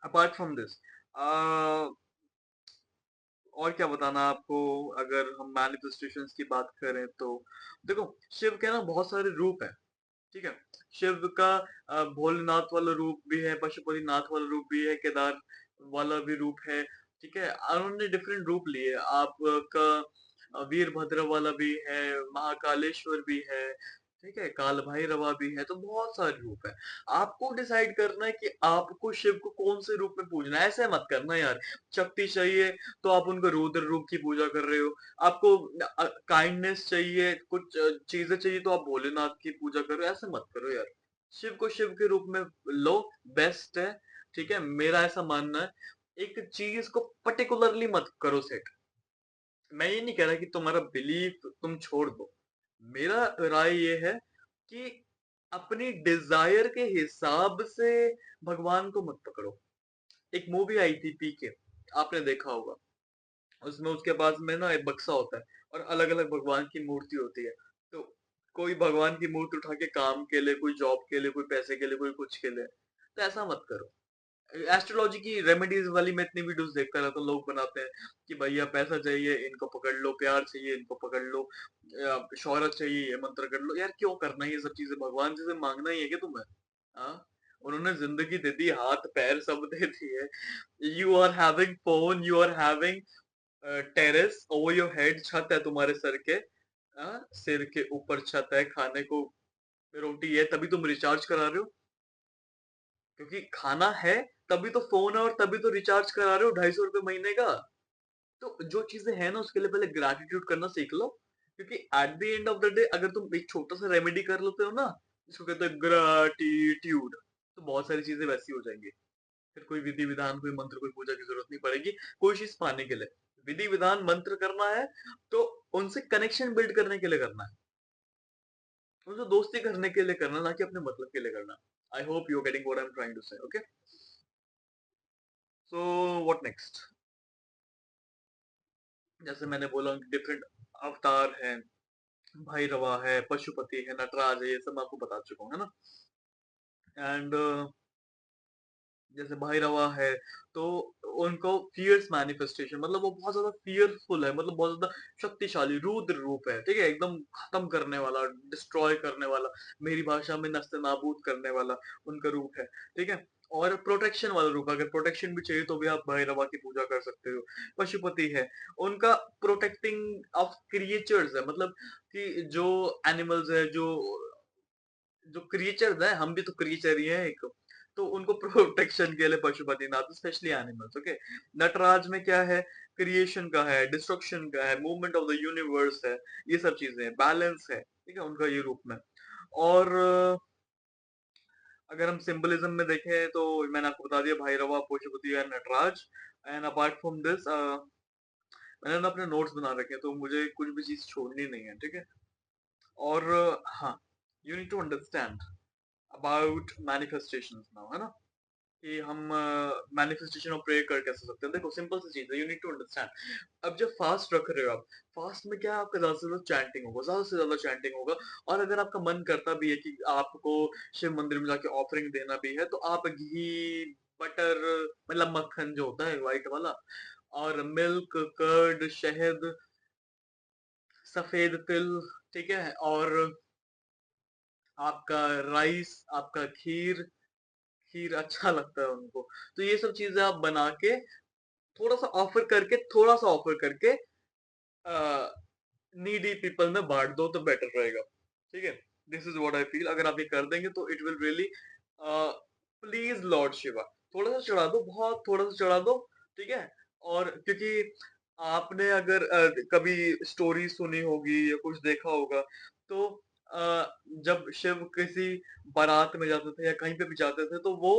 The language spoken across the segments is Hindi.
अपार्ट फ्रॉम दिस और क्या बताना आपको। अगर हम मैनिफेस्टेशंस की बात करें तो देखो, शिव के ना बहुत सारे रूप हैं, ठीक है। शिव का भोलेनाथ वाला रूप भी है, पशुपतिनाथ वाला रूप भी है, केदार वाला भी रूप है, ठीक है। उन्होंने डिफरेंट रूप लिए। आपका वीरभद्र वाला भी है, महाकालेश्वर भी है, ठीक है, काल भैरवा भी है, तो बहुत सारे रूप है। आपको डिसाइड करना है कि आपको शिव को कौन से रूप में पूजना है। ऐसे मत करना यार, शक्ति चाहिए तो आप उनको रुद्र रूप की पूजा कर रहे हो, आपको काइंडनेस चाहिए, कुछ चीजें चाहिए तो आप भोलेनाथ की पूजा करो। ऐसे मत करो यार, शिव को शिव के रूप में लो, बेस्ट है, ठीक है। मेरा ऐसा मानना है, एक चीज को पर्टिकुलरली मत करो सेट। मैं ये नहीं कह रहा कि तुम्हारा बिलीफ तुम छोड़ दो, मेरा राय ये है कि अपनी डिजायर के हिसाब से भगवान को मत पकड़ो। एक मूवी आई थी पीके, आपने देखा होगा। उसमें उसके पास में ना एक बक्सा होता है और अलग अलग भगवान की मूर्ति होती है। तो कोई भगवान की मूर्ति उठा के काम के लिए, कोई जॉब के लिए, कोई पैसे के लिए, कोई कुछ के लिए, तो ऐसा मत करो। एस्ट्रोलॉजी की रेमेडीज वाली मैं इतनी वीडियोस देखता रहता हूँ, लोग बनाते हैं कि भैया पैसा चाहिए इनको पकड़ लो, प्यार चाहिए इनको पकड़ लो, शोहरत चाहिए ये मंत्र कर लो। यार क्यों करना है ये सब चीजें, भगवान जी से मांगना ही है क्या तुम्हें? हाँ, उन्होंने जिंदगी दे दी, हाथ पैर सब दे दी है। You are having phone, you are having terrace over your head, छत है तुम्हारे सर के, सिर के ऊपर छत है, खाने को रोटी है, तभी तुम रिचार्ज करा रहे हो, क्योंकि खाना है तभी तो फोन है, और तभी तो रिचार्ज करा रहे हो 250 रुपए महीने का। तो जो चीजें हैं ना उसके लिए पहले ग्रैटिट्यूड करना सीख लो, क्योंकि at the end of the day अगर तुम एक छोटा सा रेमेडी कर लेते हो ना, जिसको कहते हैं ग्रैटिट्यूड, तो बहुत सारी चीजें वैसी हो जाएंगी। फिर कोई विधि विधान, कोई मंत्र, कोई पूजा की जरूरत नहीं पड़ेगी कोई चीज पाने के लिए। विधि विधान मंत्र करना है तो उनसे कनेक्शन बिल्ड करने के लिए करना है, उनसे दोस्ती करने के लिए करना, ना कि अपने मतलब के लिए करना। I hope you are getting what I am trying to say, okay. So what next, जैसे मैंने बोला डिफरेंट अवतार हैं, भैरवा है, पशुपति है, नटराज है, ये सब मैं आपको बता चुका हूँ, है ना। एंड जैसे भैरवा है तो उनको फियर्स मैनिफेस्टेशन, मतलब वो बहुत ज्यादा फियरफुल है, मतलब बहुत ज्यादा शक्तिशाली रुद्र रूप है, ठीक है, एकदम खत्म करने वाला, डिस्ट्रॉय करने वाला, मेरी भाषा में नस्ते नाबूद करने वाला उनका रूप है, ठीक है। और प्रोटेक्शन वाला रूप, अगर प्रोटेक्शन भी चाहिए तो भी आप भैरवा की पूजा कर सकते हो। पशुपति है, उनका प्रोटेक्टिंग ऑफ क्रिएचर्स है, मतलब कि जो एनिमल्स है, जो जो क्रिएचर्स है, हम भी तो क्रिएचर ही हैं एक, तो उनको प्रोटेक्शन के लिए Pashupatinath, specially animals, okay. Nataraj में क्या है, क्रिएशन का है, डिस्ट्रक्शन का है, मूवमेंट ऑफ द यूनिवर्स है, ये सब चीजें, बैलेंस है, ठीक है, उनका ये रूप में। और अगर हम सिंबलिज्म में देखें तो मैंने आपको बता दिया Bhairava, Pashupati and Nataraj. And apart from this मैंने ना अपने नोट्स बना रखे हैं, तो मुझे कुछ भी चीज छोड़नी नहीं है, ठीक है। और हाँ, you need to understand about manifestations now, है ना, कि हम मैनिफेस्टेशन और प्रे कर कैसे सकते हैं। देखो सिंपल सी चीज है, यू नीड टू अंडरस्टैंड। अब जब फास्ट रख रहे हो आप, फास्ट में क्या है, आपका ज्यादा से ज्यादा चैंटिंग होगा, ज्यादा से ज्यादा चैंटिंग होगा। और अगर आपका मन करता भी है कि आपको शिव मंदिर में जाके ऑफरिंग देना भी है, तो आप घी, बटर, मतलब मक्खन जो होता है व्हाइट वाला, और मिल्क, कर्ड, शहद, सफेद तिल, ठीक है, और आपका राइस, आपका खीर, खीर अच्छा लगता है उनको, तो ये सब चीजें आप बना के थोड़ा सा ऑफर करके नीडी पीपल में बांट दो तो बेटर रहेगा, ठीक है। This is what I feel, अगर आप ये कर देंगे तो it will really, please Lord Shiva, थोड़ा सा चढ़ा दो, बहुत थोड़ा सा चढ़ा दो, ठीक है। और क्योंकि आपने अगर कभी स्टोरी सुनी होगी या कुछ देखा होगा, तो जब शिव किसी बारात में जाते थे या कहीं पे भी जाते थे, तो वो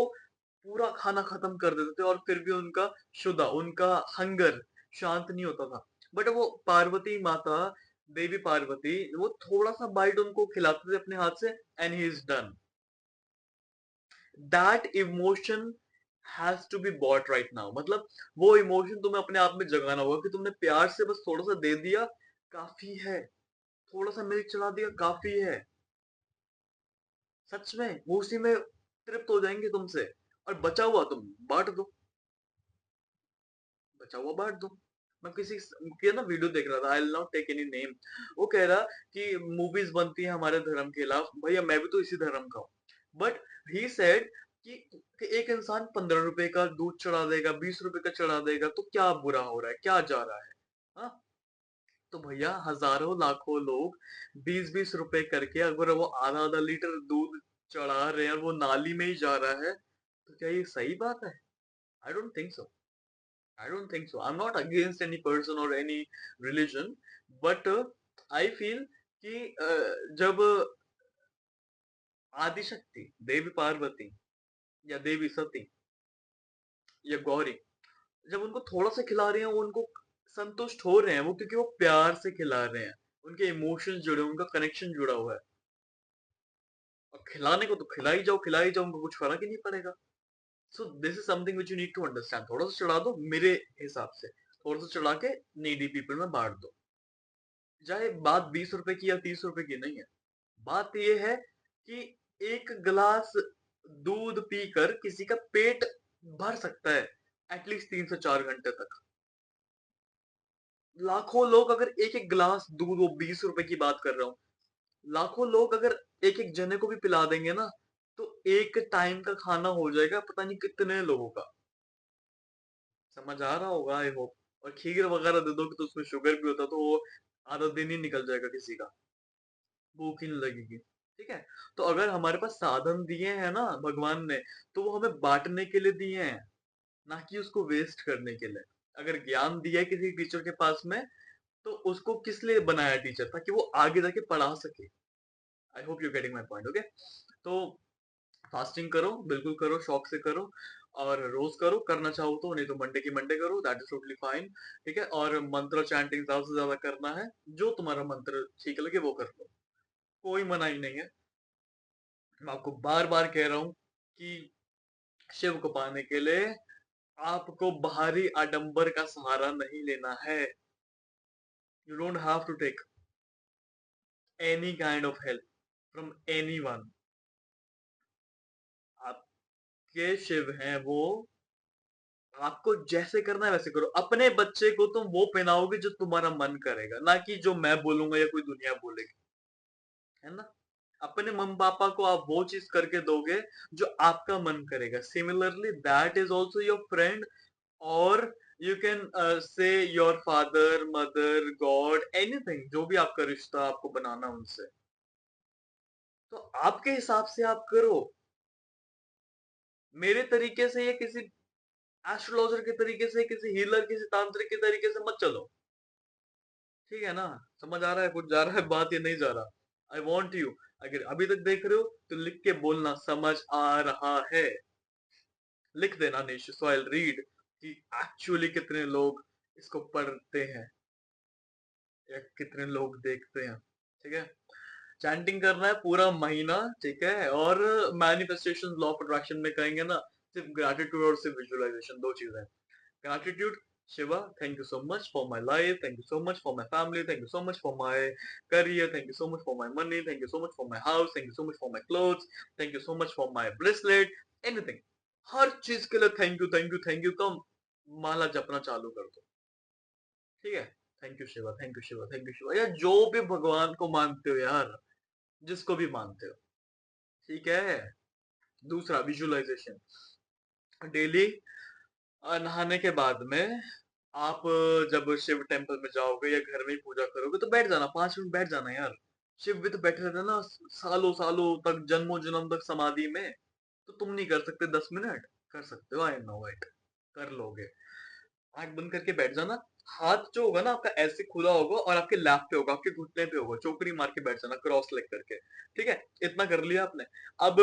पूरा खाना खत्म कर देते थे, और फिर भी उनका क्षुधा, उनका हंगर शांत नहीं होता था। बट वो पार्वती माता, देवी पार्वती, वो थोड़ा सा बाइट उनको खिलाते थे अपने हाथ से, and he is done. That emotion has to be bought right now, मतलब वो इमोशन तुम्हें अपने आप में जगाना होगा कि तुमने प्यार से बस थोड़ा सा दे दिया, काफी है, थोड़ा सा मिल्क चला दिया, काफी है। सच में वो उसी में तृप्त हो जाएंगे तुमसे। और बचा हुआ तुम बाँट दो, बचा हुआ बाँट दो। मैं किसी की ना वीडियो देख रहा था, I will not take any name. वो कह रहा कि मूवीज़ बनती हैं हमारे धर्म के खिलाफ, भैया मैं भी तो इसी धर्म का हूँ। बट ही सेड कि एक इंसान ₹15 का दूध चढ़ा देगा, ₹20 का चढ़ा देगा, तो क्या बुरा हो रहा है? क्या जा रहा है? हाँ? तो भैया हजारों लाखों लोग 20-20 रुपए करके अगर वो आधा-आधा लीटर दूध चढ़ा रहे हैं और वो नाली में ही जा रहा है, तो क्या ये सही बात है? I don't think so. I don't think so. I am not against any person और any religion, but I feel कि जब आदिशक्ति देवी पार्वती या देवी सती या गौरी जब उनको थोड़ा सा खिला रहे हैं, वो उनको संतुष्ट हो रहे हैं, वो क्योंकि वो प्यार से खिला रहे हैं, उनके इमोशंस जुड़े, उनका कनेक्शन जुड़ा हुआ है। और खिलाने को तो खिला ही जाओ, उनको कुछ फर्क ही नहीं पड़ेगा। So this is something which you need to understand. थोड़ा सा चढ़ा दो मेरे हिसाब से, थोड़ा सा चढ़ा के नीडी पीपल में बांट दो। चाहे बात 20 रुपए की या 30 रुपए की नहीं है, बात यह है कि एक गिलास दूध पीकर किसी का पेट भर सकता है एटलीस्ट 3 से 4 घंटे तक। लाखों लोग अगर एक एक गिलास दूध, वो 20 रुपए की बात कर रहा हूँ, लाखों लोग अगर एक एक जने को भी पिला देंगे ना, तो एक टाइम का खाना हो जाएगा पता नहीं कितने लोगों का। समझ आ रहा होगा आई होप। और खीर वगैरह दे दोगे तो उसमें शुगर भी होता, तो वो आधा दिन ही निकल जाएगा किसी का, भूख ही नहीं लगेगी। ठीक है। तो अगर हमारे पास साधन दिए हैं ना भगवान ने, तो वो हमें बांटने के लिए दिए हैं, ना कि उसको वेस्ट करने के लिए। अगर ज्ञान दिया है किसी टीचर के पास में, तो उसको किस लिए बनाया टीचर, ताकि वो आगे जाके पढ़ा सके। आई hope you getting my point. Okay. तो फास्टिंग करो, बिल्कुल करो, शौक से करो, और रोज करो करना चाहो तो, नहीं तो मंडे की मंडे करो, दैट इज टोटली फाइन। ठीक है। और मंत्र चैंटिंग ज्यादा से ज्यादा करना है, जो तुम्हारा मंत्र ठीक लगे वो कर लो, कोई मनाही नहीं है। मैं आपको बार बार कह रहा हूं कि शिव को पाने के लिए आपको बाहरी आडंबर का सहारा नहीं लेना है। You don't have to take any kind of help from anyone. आपके शिव हैं वो, आपको जैसे करना है वैसे करो। अपने बच्चे को तुम वो पहनाओगे जो तुम्हारा मन करेगा, ना कि जो मैं बोलूंगा या कोई दुनिया बोलेगी, है ना। अपने मम्मी पापा को आप वो चीज करके दोगे जो आपका मन करेगा। Similarly that is also your friend, और you can say your father, mother, God, anything, जो भी आपका रिश्ता आपको बनाना उनसे, तो आपके हिसाब से आप करो। मेरे तरीके से या किसी एस्ट्रोलॉजर के तरीके से, किसी हीलर, किसी तांत्रिक के तरीके से मत चलो। ठीक है ना। समझ आ रहा है, कुछ जा रहा है बात या नहीं जा रहा। आई वॉन्ट यू, अगर अभी तक देख रहे हो तो लिख के बोलना समझ आ रहा है। लिख देना निश, सो आई रीड कि एक्चुअली कितने लोग इसको पढ़ते हैं या कितने लोग देखते हैं। ठीक है। चैंटिंग करना है पूरा महीना। ठीक है। और मैनिफेस्टेशन, लॉ ऑफ अट्रैक्शन में कहेंगे ना, सिर्फ ग्रेटिट्यूड और सिर्फ विजुअलाइजेशन, दो चीजें। Gratitude, Shiva, thank you so much for my life, thank you so much for my family, thank you so much for my career, thank you so much for my money, thank you so much for my house, thank you so much for my clothes, thank you so much for my bracelet, anything। हर चीज के लिए thank you, thank you, thank you का माला जपना चालू कर दो। ठीक है। Thank you Shiva, thank you Shiva, thank you Shiva, या जो भी भगवान को मानते हो यार, जिसको भी मानते हो। ठीक है। दूसरा विजुअलाइजेशन, डेली नहाने के बाद में आप जब शिव टेम्पल में जाओगे या घर में ही पूजा करोगे, तो बैठ जाना, 5 मिनट बैठ जाना यार। शिव भी तो बैठे रहते हैं ना सालों सालों तक, जन्मों जन्म तक समाधि में। तो तुम नहीं कर सकते 10 मिनट? कर सकते हो, आई नो इट। कर लोगे। आंख बंद करके बैठ जाना। हाथ जो होगा ना आपका ऐसे खुला होगा और आपके लैप पे होगा, आपके घुटने पे होगा, चौकड़ी मार के बैठ जाना क्रॉस लेग करके। ठीक है। इतना कर लिया आपने। अब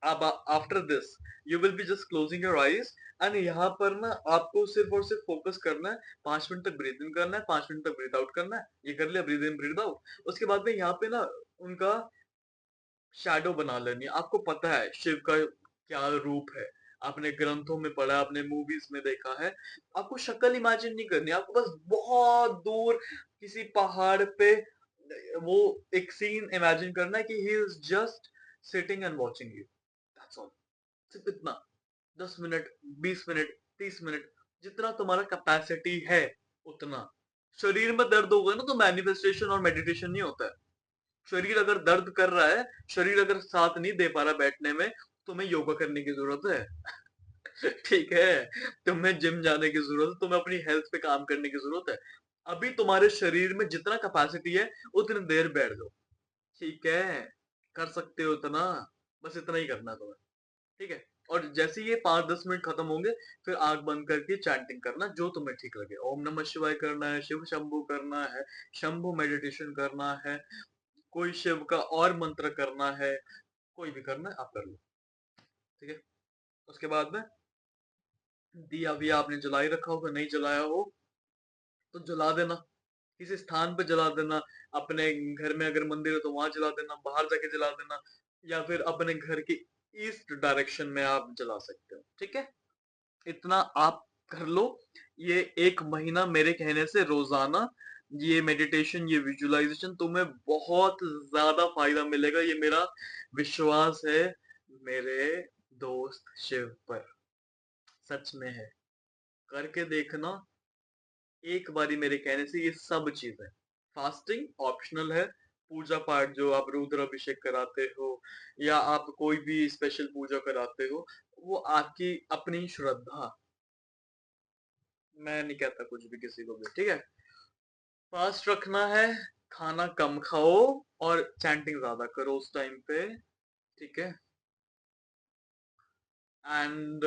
अब after this you will be just closing your eyes, and यहाँ पर ना आपको सिर्फ और सिर्फ फोकस करना है। 5 मिनट तक ब्रीद इन करना है, 5 मिनट तक ब्रीद आउट करना है। ये कर लिया, ब्रीद इन ब्रीद आउट। उसके बाद में यहाँ पे ना उनका शैडो बना लेनी है। आपको पता है शिव का क्या रूप है, आपने ग्रंथों में पढ़ा, आपने मूवीज में देखा है। आपको शक्ल इमेजिन नहीं करनी, आपको बस बहुत दूर किसी पहाड़ पे वो एक सीन इमेजिन करना है कि he is just sitting and watching you, that's all. सिर्फ इतना, 10 मिनट, 20 मिनट, 30 मिनट, जितना तुम्हारा कैपेसिटी है उतना। शरीर में दर्द होगा ना तो मैनिफेस्टेशन और मेडिटेशन नहीं होता है। शरीर अगर दर्द कर रहा है, शरीर अगर साथ नहीं दे पा रहा बैठने में, तुम्हें योगा करने की जरूरत है। ठीक है, तुम्हें जिम जाने की जरूरत है, तुम्हें अपनी हेल्थ पे काम करने की जरूरत है। अभी तुम्हारे शरीर में जितना कैपेसिटी है उतनी देर बैठ जाओ। ठीक है, कर सकते हो इतना, बस इतना ही करना है तुम्हें। ठीक है, और जैसे ये 5-10 मिनट खत्म होंगे, फिर आंख बंद करके चैंटिंग करना जो तुम्हें ठीक लगे। ओम नमः शिवाय करना है, शिव शंभु करना है, शंभु मेडिटेशन करना है, कोई शिव का और मंत्र करना है, कोई भी करना है आप कर लो। ठीक है, उसके बाद में दिया भी आपने जला ही रखा होगा, नहीं जलाया हो तो जला देना, किसी स्थान पे जला देना। अपने घर में अगर मंदिर है तो वहां जला देना, बाहर जाके जला देना, या फिर अपने घर के ईस्ट डायरेक्शन में आप जला सकते हो। ठीक है, इतना आप कर लो। ये 1 महीना मेरे कहने से रोजाना ये मेडिटेशन, ये विजुअलाइजेशन, तुम्हें बहुत ज्यादा फायदा मिलेगा, ये मेरा विश्वास है मेरे दोस्त शिव पर, सच में है। करके देखना एक बारी मेरे कहने से, ये सब चीजें। फास्टिंग ऑप्शनल है, पूजा पाठ जो आप रुद्र अभिषेक कराते हो या आप कोई भी स्पेशल पूजा कराते हो, वो आपकी अपनी श्रद्धा, मैं नहीं कहता कुछ भी किसी को भी। ठीक है, फास्ट रखना है, खाना कम खाओ और चैंटिंग ज्यादा करो उस टाइम पे। ठीक है, एंड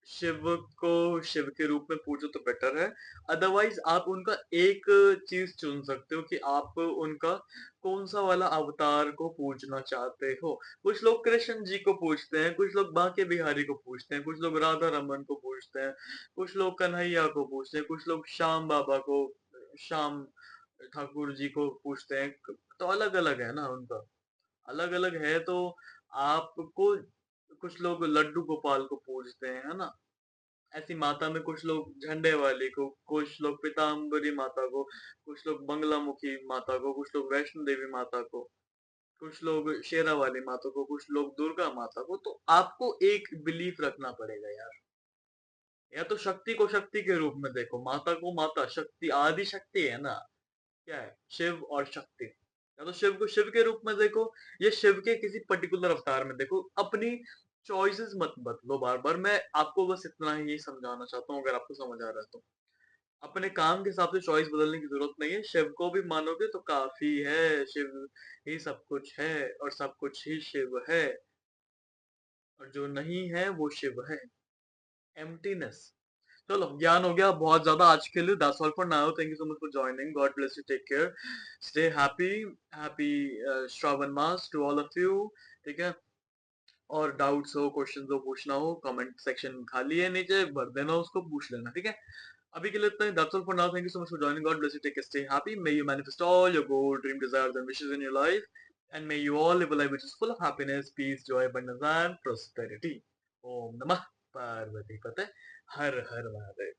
शिव को शिव के रूप में पूजो तो बेटर है। अदरवाइज आप उनका एक चीज चुन सकते हो कि आप उनका कौन सा वाला अवतार को पूजना चाहते हो। कुछ लोग कृष्ण जी को पूजते हैं, कुछ लोग बांके बिहारी को पूजते हैं, कुछ लोग राधा रमन को पूजते हैं, कुछ लोग कन्हैया को पूजते हैं, कुछ लोग श्याम बाबा को, श्याम ठाकुर जी को पूजते हैं। तो अलग अलग है ना उनका, अलग अलग है। तो आपको, कुछ लोग लड्डू गोपाल को पूजते हैं, है ना। ऐसी माता में कुछ लोग झंडे वाली को, कुछ लोग पीताम्बरी माता को, कुछ लोग बंगलामुखी माता को, कुछ लोग वैष्णो देवी माता को, कुछ लोग शेरा वाली माता को, कुछ लोग दुर्गा माता को। तो आपको एक बिलीफ रखना पड़ेगा यार। या तो शक्ति को शक्ति के रूप में देखो, माता को माता, शक्ति आदि शक्ति है ना, क्या है, शिव और शक्ति। या तो शिव को शिव के रूप में देखो, या शिव के किसी पर्टिकुलर अवतार में देखो। अपनी चॉइसेस मत बदलो बार बार। मैं आपको बस इतना ही समझाना चाहता हूँ, अगर आपको समझ आ रहा है तो। अपने काम के हिसाब से चॉइस बदलने की जरूरत नहीं है। शिव को भी मानोगे तो काफी है, शिव ही सब कुछ है और सब कुछ ही शिव है, और जो नहीं है वो शिव है, एम्प्टीनेस। चलो, ज्ञान हो गया बहुत ज्यादा आज के लिए। That's all for now, thank you so much for joining, God bless you, take care, stay happy, happy Shravan maas to all of you. ठीक है, और डाउट्स हो, क्वेश्चंस हो, पूछना हो, कमेंट सेक्शन खाली है नीचे, भर देना उसको, पूछ लेना। ठीक है, अभी के लिए इतना ही। That's all for now, thank you so much for joining, God bless you, take care, stay happy, may you manifest all your goal, dream, desires and wishes in your life, and may you all live a life which is full of happiness, peace, joy, abundance and prosperity. ओम नमः पार्वती पते, हर हर महादेव।